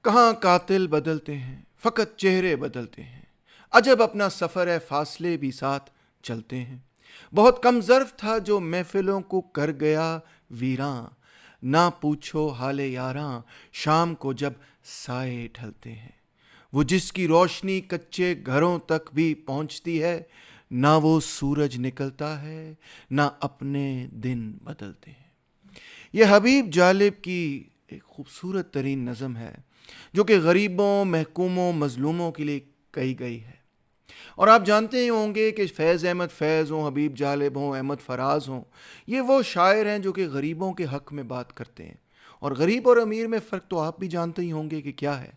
کہاں قاتل بدلتے ہیں، فقط چہرے بدلتے ہیں، عجب اپنا سفر ہے، فاصلے بھی ساتھ چلتے ہیں۔ بہت کم ظرف تھا جو محفلوں کو کر گیا ویراں، نہ پوچھو حال یاراں شام کو جب سائے ڈھلتے ہیں۔ وہ جس کی روشنی کچے گھروں تک بھی پہنچتی ہے، نہ وہ سورج نکلتا ہے، نہ اپنے دن بدلتے ہیں۔ یہ حبیب جالب کی ایک خوبصورت ترین نظم ہے جو کہ غریبوں، محکوموں، مظلوموں کے لیے کہی گئی ہے۔ اور آپ جانتے ہی ہوں گے کہ فیض احمد فیض ہوں، حبیب جالب ہوں، احمد فراز ہوں، یہ وہ شاعر ہیں جو کہ غریبوں کے حق میں بات کرتے ہیں۔ اور غریب اور امیر میں فرق تو آپ بھی جانتے ہی ہوں گے کہ کیا ہے،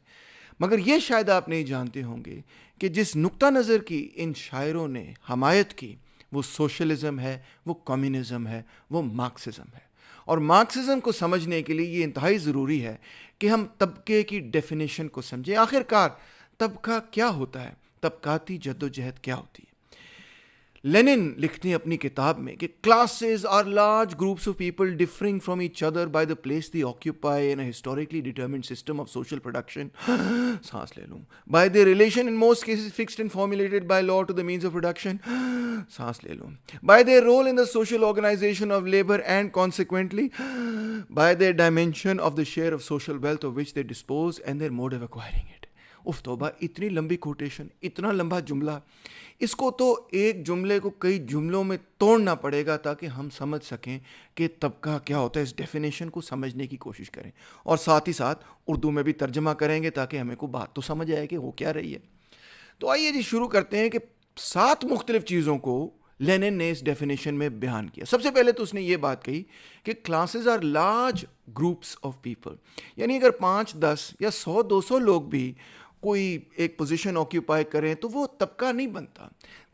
مگر یہ شاید آپ نہیں جانتے ہوں گے کہ جس نقطہ نظر کی ان شاعروں نے حمایت کی وہ سوشلزم ہے، وہ کمیونزم ہے، وہ مارکسزم ہے۔ اور مارکسزم کو سمجھنے کے لیے یہ انتہائی ضروری ہے کہ ہم طبقے کی ڈیفینیشن کو سمجھیں۔ آخر کار طبقہ کیا ہوتا ہے، طبقاتی جدوجہد کیا ہوتی ہے۔ لینن لکھتے ہیں اپنی کتاب میں کہ classes are large groups of people differing from each other by the place they occupy in a historically determined system of social production سانس لے لوں by their relation in most cases fixed and formulated by law to the means of production سانس لے لوں by their role in the social organization of labor and consequently by their dimension of the share of social wealth of which they dispose and their mode of acquiring it۔ If توبہ، اتنی لمبی quotation, اتنا لمبا جملہ، اس کو تو ایک جملے کو کئی جملوں میں توڑنا پڑے گا تاکہ ہم سمجھ سکیں کہ طبقہ کیا ہوتا ہے۔ اس ڈیفینیشن کو سمجھنے کی کوشش کریں اور ساتھ ہی ساتھ اردو میں بھی ترجمہ کریں گے تاکہ ہمیں کو بات تو سمجھ آئے کہ وہ کیا رہی ہے۔ تو آئیے جی شروع کرتے ہیں کہ 7 مختلف چیزوں کو لینن نے اس ڈیفینیشن میں بیان کیا۔ سب سے پہلے تو اس نے یہ بات کہی کہ classes are large groups of people, یعنی اگر 5، 10 یا 100، 200 لوگ بھی کوئی ایک پوزیشن آکیوپائی کریں تو وہ طبقہ نہیں بنتا۔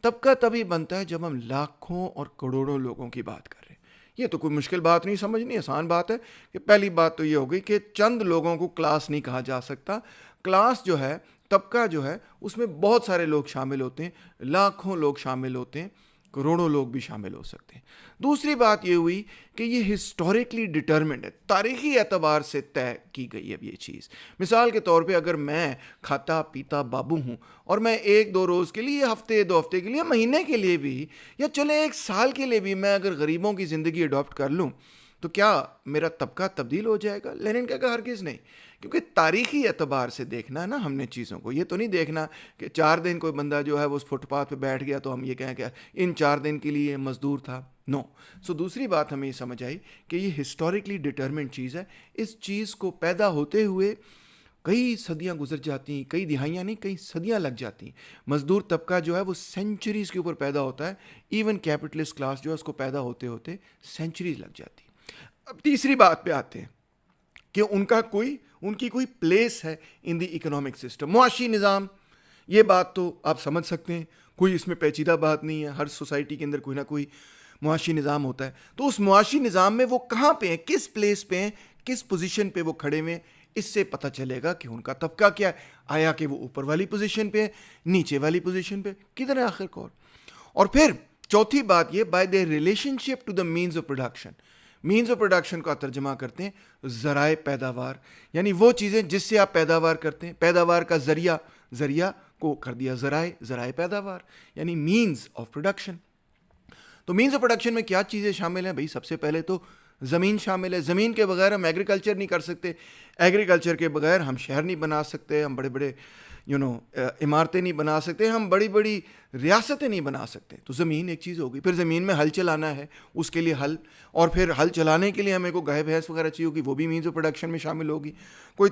طبقہ تبھی بنتا ہے جب ہم لاکھوں اور کروڑوں لوگوں کی بات کر رہے ہیں۔ یہ تو کوئی مشکل بات نہیں سمجھنی، آسان بات ہے کہ پہلی بات تو یہ ہوگی کہ چند لوگوں کو کلاس نہیں کہا جا سکتا۔ کلاس جو ہے، طبقہ جو ہے، اس میں بہت سارے لوگ شامل ہوتے ہیں، لاکھوں لوگ شامل ہوتے ہیں، کروڑوں لوگ بھی شامل ہو سکتے ہیں۔ دوسری بات یہ ہوئی کہ یہ ہسٹوریکلی ڈٹرمنڈ ہے، تاریخی اعتبار سے طے کی گئی ہے یہ چیز۔ مثال کے طور پہ اگر میں کھاتا پیتا بابو ہوں اور میں 1-2 روز کے لیے، ہفتے 2 ہفتے کے لیے، مہینے کے لیے بھی، یا چلے 1 سال کے لیے بھی میں اگر غریبوں کی زندگی اڈاپٹ کر لوں تو کیا میرا طبقہ تبدیل ہو جائے گا؟ لینن کہا کہ ہرگز نہیں، کیونکہ تاریخی اعتبار سے دیکھنا ہے نا ہم نے چیزوں کو۔ یہ تو نہیں دیکھنا کہ 4 دن کوئی بندہ جو ہے وہ اس فٹ پاتھ پہ بیٹھ گیا تو ہم یہ کہیں کہ ان 4 دن کے لیے مزدور تھا، نو۔ سو دوسری بات ہمیں یہ سمجھ آئی کہ یہ ہسٹوریکلی ڈٹرمنڈ چیز ہے۔ اس چیز کو پیدا ہوتے ہوئے کئی صدیاں گزر جاتی ہیں، کئی دہائیاں نہیں، کئی صدیاں لگ جاتی ہیں۔ مزدور طبقہ جو ہے وہ سینچریز کے اوپر پیدا ہوتا ہے، ایون کیپٹلسٹ کلاس جو ہے اس کو پیدا ہوتے ہوتے سینچریز لگ جاتی ہیں۔ اب تیسری بات پہ آتے ہیں کہ ان کی کوئی پلیس ہے ان دی اکنامک سسٹم، معاشی نظام۔ یہ بات تو آپ سمجھ سکتے ہیں، کوئی اس میں پیچیدہ بات نہیں ہے، ہر سوسائٹی کے اندر کوئی نہ کوئی معاشی نظام ہوتا ہے۔ تو اس معاشی نظام میں وہ کہاں پہ ہیں، کس پلیس پہ ہیں، کس پوزیشن پہ وہ کھڑے ہوئے، اس سے پتہ چلے گا کہ ان کا طبقہ کیا ہے۔ آیا کہ وہ اوپر والی پوزیشن پہ ہے، نیچے والی پوزیشن پہ، کدھر ہے آخر کار۔ اور پھر چوتھی بات یہ، by their relationship to the means of production. Means of production کا ترجمہ کرتے ہیں ذرائع پیداوار، یعنی وہ چیزیں جس سے آپ پیداوار کرتے ہیں۔ پیداوار کا ذریعہ کو کر دیا ذرائع پیداوار، یعنی مینز آف پروڈکشن۔ تو مینز آف پروڈکشن میں کیا چیزیں شامل ہیں؟ بھائی سب سے پہلے تو زمین شامل ہے۔ زمین کے بغیر ہم ایگریکلچر نہیں کر سکتے، ایگریکلچر کے بغیر ہم شہر نہیں بنا سکتے، ہم بڑے بڑے عمارتیں نہیں بنا سکتے، ہم بڑی بڑی ریاستیں نہیں بنا سکتے۔ تو زمین ایک چیز ہوگی۔ پھر زمین میں ہل چلانا ہے، اس کے لیے ہل، اور پھر ہل چلانے کے لیے ہمیں کوئی گائے بھینس وغیرہ چاہیے ہوگی، وہ بھی مینز آف پروڈکشن میں شامل ہوگی۔ کوئی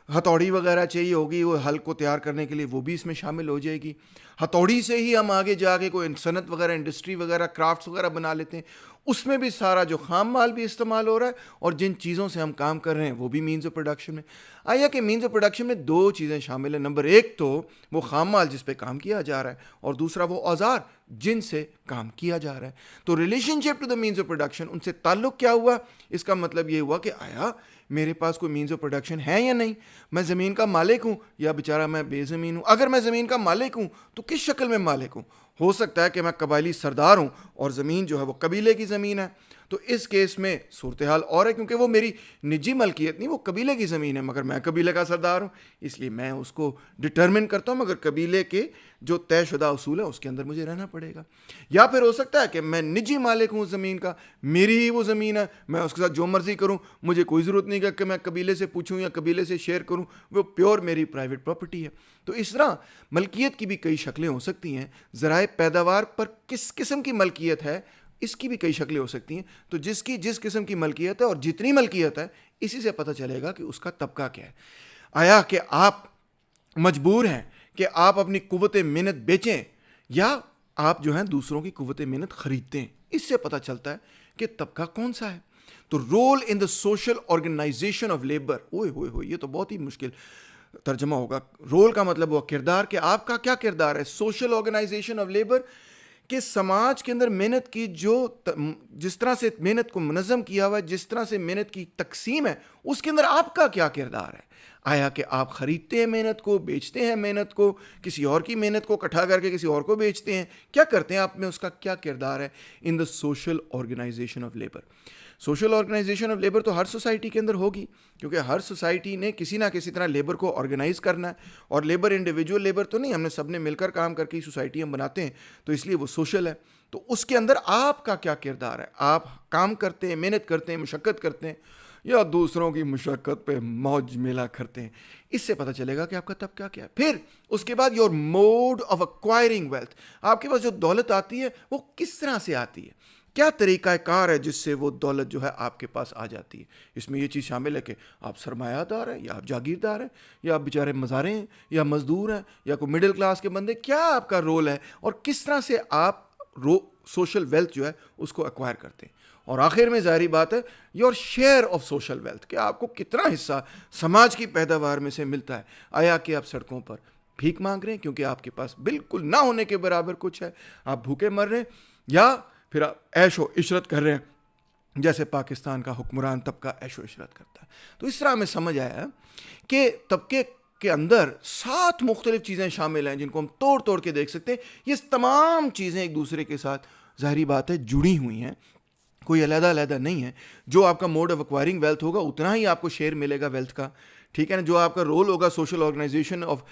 ہتھوڑی وغیرہ چاہیے ہوگی، وہ ہل کو تیار کرنے کے لیے، وہ بھی اس میں شامل ہو جائے گی۔ ہتھوڑی سے ہی ہم آگے جا کے کوئی صنعت وغیرہ، انڈسٹری وغیرہ، کرافٹس وغیرہ بنا لیتے ہیں، اس میں بھی سارا جو خام مال بھی استعمال ہو رہا ہے اور جن چیزوں سے ہم کام کر رہے ہیں وہ بھی مینز آف پروڈکشن میں۔ آیا کہ مینز آف پروڈکشن میں 2 چیزیں شامل ہیں۔ نمبر 1 تو وہ خام مال جس پہ کام کیا جا رہا ہے، اور دوسرا وہ اوزار جن سے کام کیا جا رہا ہے۔ تو relationship to the means of production, ان سے تعلق کیا ہوا؟ اس کا مطلب یہ ہوا کہ آیا میرے پاس کوئی مینز آف پروڈکشن ہے یا نہیں؟ میں زمین کا مالک ہوں یا بیچارہ میں بے زمین ہوں؟ اگر میں زمین کا مالک ہوں تو کس شکل میں مالک ہوں؟ ہو سکتا ہے کہ میں قبائلی سردار ہوں اور زمین جو ہے وہ قبیلے کی زمین ہے، تو اس کیس میں صورتحال اور ہے، کیونکہ وہ میری نجی ملکیت نہیں، وہ قبیلے کی زمین ہے، مگر میں قبیلے کا سردار ہوں، اس لیے میں اس کو ڈٹرمن کرتا ہوں، مگر قبیلے کے جو طے شدہ اصول ہیں اس کے اندر مجھے رہنا پڑے گا۔ یا پھر ہو سکتا ہے کہ میں نجی مالک ہوں اس زمین کا، میری ہی وہ زمین ہے، میں اس کے ساتھ جو مرضی کروں، مجھے کوئی ضرورت نہیں کہ میں قبیلے سے پوچھوں یا قبیلے سے شیئر کروں، وہ پیور میری پرائیویٹ پراپرٹی ہے۔ تو اس طرح ملکیت کی بھی کئی شکلیں ہو سکتی ہیں۔ ذرائع پیداوار پر کس قسم کی ملکیت ہے، اس کی بھی کئی شکلیں ہو سکتی ہیں۔ تو جس قسم کی ملکیت ہے اور جتنی ملکیت ہے، اسی سے پتہ چلے گا کہ اس کا طبقہ کیا ہے۔ آیا کہ آپ مجبور ہیں کہ آپ اپنی قوت محنت بیچیں یا آپ جو ہیں دوسروں کی قوت محنت خریدتے ہیں، اس سے پتہ چلتا ہے کہ طبقہ کون سا ہے۔ تو role in the social organization of labour, اوئے ہوئے ہوئے، یہ تو بہت ہی مشکل ترجمہ ہوگا۔ رول کا مطلب ہوا کردار، کہ آپ کا کیا کردار ہے سوشل آرگنائزیشن آف لیبر، کہ سماج کے اندر محنت کی جس طرح سے محنت کو منظم کیا ہوا ہے، جس طرح سے محنت کی تقسیم ہے، اس کے اندر آپ کا کیا کردار ہے۔ آیا کہ آپ خریدتے ہیں محنت کو، بیچتے ہیں محنت کو، کسی اور کی محنت کو اکٹھا کر کے کسی اور کو بیچتے ہیں، کیا کرتے ہیں آپ میں، اس کا کیا کردار ہے in the social organization of labour. Social organization of labour تو ہر سوسائٹی کے اندر ہوگی، کیونکہ ہر سوسائٹی نے کسی نہ کسی طرح لیبر کو آرگنائز کرنا ہے، اور لیبر انڈیویجول لیبر تو نہیں، ہم نے سب نے مل کر کام کر کے سوسائٹی ہم بناتے ہیں، تو اس لیے وہ سوشل ہے۔ تو اس کے اندر آپ کا کیا کردار ہے، آپ کام کرتے ہیں، محنت کرتے ہیں، مشقت کرتے ہیں، یا دوسروں کی مشقت پہ موج میلہ کرتے ہیں، اس سے پتہ چلے گا کہ آپ کا طبقہ کیا ہے۔ پھر اس کے بعد your mode of acquiring wealth, آپ کے پاس جو دولت آتی ہے وہ کس طرح سے آتی ہے، کیا طریقہ کار ہے جس سے وہ دولت جو ہے آپ کے پاس آ جاتی ہے۔ اس میں یہ چیز شامل ہے کہ آپ سرمایہ دار ہیں یا آپ جاگیردار ہیں یا آپ بیچارے مزارے ہیں یا مزدور ہیں یا کوئی مڈل کلاس کے بندے، کیا آپ کا رول ہے اور کس طرح سے آپ سوشل ویلتھ جو ہے اس کو ایکوائر کرتے ہیں۔ اور آخر میں ظاہری بات ہے your share of social wealth, کہ آپ کو کتنا حصہ سماج کی پیداوار میں سے ملتا ہے۔ آیا کہ آپ سڑکوں پر بھیک مانگ رہے ہیں کیونکہ آپ کے پاس بالکل نہ ہونے کے برابر کچھ ہے، آپ بھوکے مر رہے ہیں، یا پھر آپ عیش و عشرت کر رہے ہیں جیسے پاکستان کا حکمران طبقہ عیش و عشرت کرتا ہے۔ تو اس طرح ہمیں سمجھ آیا کہ طبقے کے اندر 7 مختلف چیزیں شامل ہیں جن کو ہم توڑ توڑ کے دیکھ سکتے ہیں۔ یہ تمام چیزیں ایک دوسرے کے ساتھ ظاہری بات ہے جڑی ہوئی ہیں، کوئی علیحدہ علیحدہ نہیں ہے۔ جو آپ کا موڈ آف ایکوائرنگ ویلتھ ہوگا اتنا ہی آپ کو شیئر ملے گا ویلتھ کا، ٹھیک ہے نا۔ جو آپ کا رول ہوگا سوشل آرگنائزیشن آف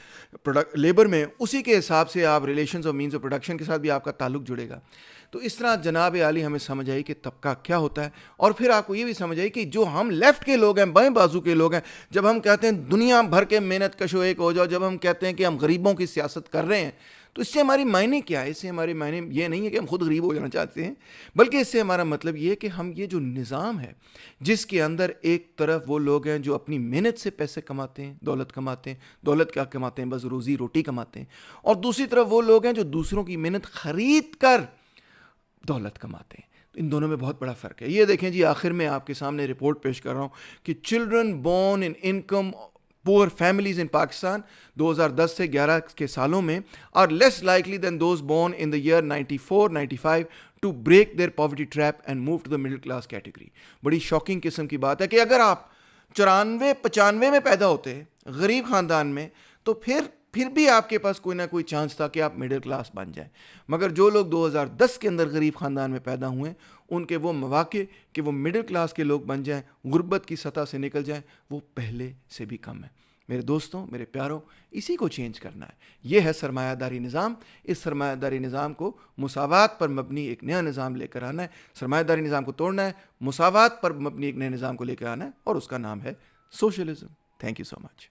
لیبر میں، اسی کے حساب سے آپ ریلیشنز اور مینز آف پروڈکشن کے ساتھ بھی آپ کا تعلق جڑے گا۔ تو اس طرح جناب عالی ہمیں سمجھ آئی کہ طبقہ کیا ہوتا ہے، اور پھر آپ کو یہ بھی سمجھ آئی کہ جو ہم لیفٹ کے لوگ ہیں، بائیں بازو کے لوگ ہیں، جب ہم کہتے ہیں دنیا بھر کے محنت کشو ایک ہو جاؤ، جب ہم کہتے ہیں کہ ہم غریبوں کی سیاست کر رہے ہیں، تو اس سے ہماری معنی کیا ہے؟ اس سے ہمارے معنی یہ نہیں ہے کہ ہم خود غریب ہو جانا چاہتے ہیں، بلکہ اس سے ہمارا مطلب یہ ہے کہ ہم یہ جو نظام ہے جس کے اندر ایک طرف وہ لوگ ہیں جو اپنی محنت سے پیسے کماتے ہیں، دولت کماتے ہیں، دولت کیا کماتے ہیں، بس روزی روٹی کماتے ہیں، اور دوسری طرف وہ لوگ ہیں جو دوسروں کی محنت خرید کر دولت کماتے ہیں۔ ان دونوں میں بہت بڑا فرق ہے۔ یہ دیکھیں جی، آخر میں آپ کے سامنے رپورٹ پیش کر رہا ہوں کہ چلڈرن بورن ان انکم پور فیملیز ان پاکستان 2010 سے 11 کے سالوں میں are less likely than those born in the year 94-95 to break their poverty trap and move to the middle class category۔ بڑی شاکنگ قسم کی بات ہے کہ اگر آپ 94-95 میں پیدا ہوتے ہیں غریب خاندان میں، تو پھر بھی آپ کے پاس کوئی نہ کوئی چانس تھا کہ آپ مڈل کلاس بن جائیں، مگر جو لوگ 2010 کے اندر غریب خاندان میں پیدا ہوئے ہیں ان کے وہ مواقع کہ وہ مڈل کلاس کے لوگ بن جائیں، غربت کی سطح سے نکل جائیں، وہ پہلے سے بھی کم ہے۔ میرے دوستوں، میرے پیاروں، اسی کو چینج کرنا ہے۔ یہ ہے سرمایہ داری نظام۔ اس سرمایہ داری نظام کو مساوات پر مبنی ایک نیا نظام لے کر آنا ہے۔ سرمایہ داری نظام کو توڑنا ہے، مساوات پر مبنی ایک نئے نظام کو لے کر آنا ہے، اور اس کا نام ہے socialism. Thank you so much.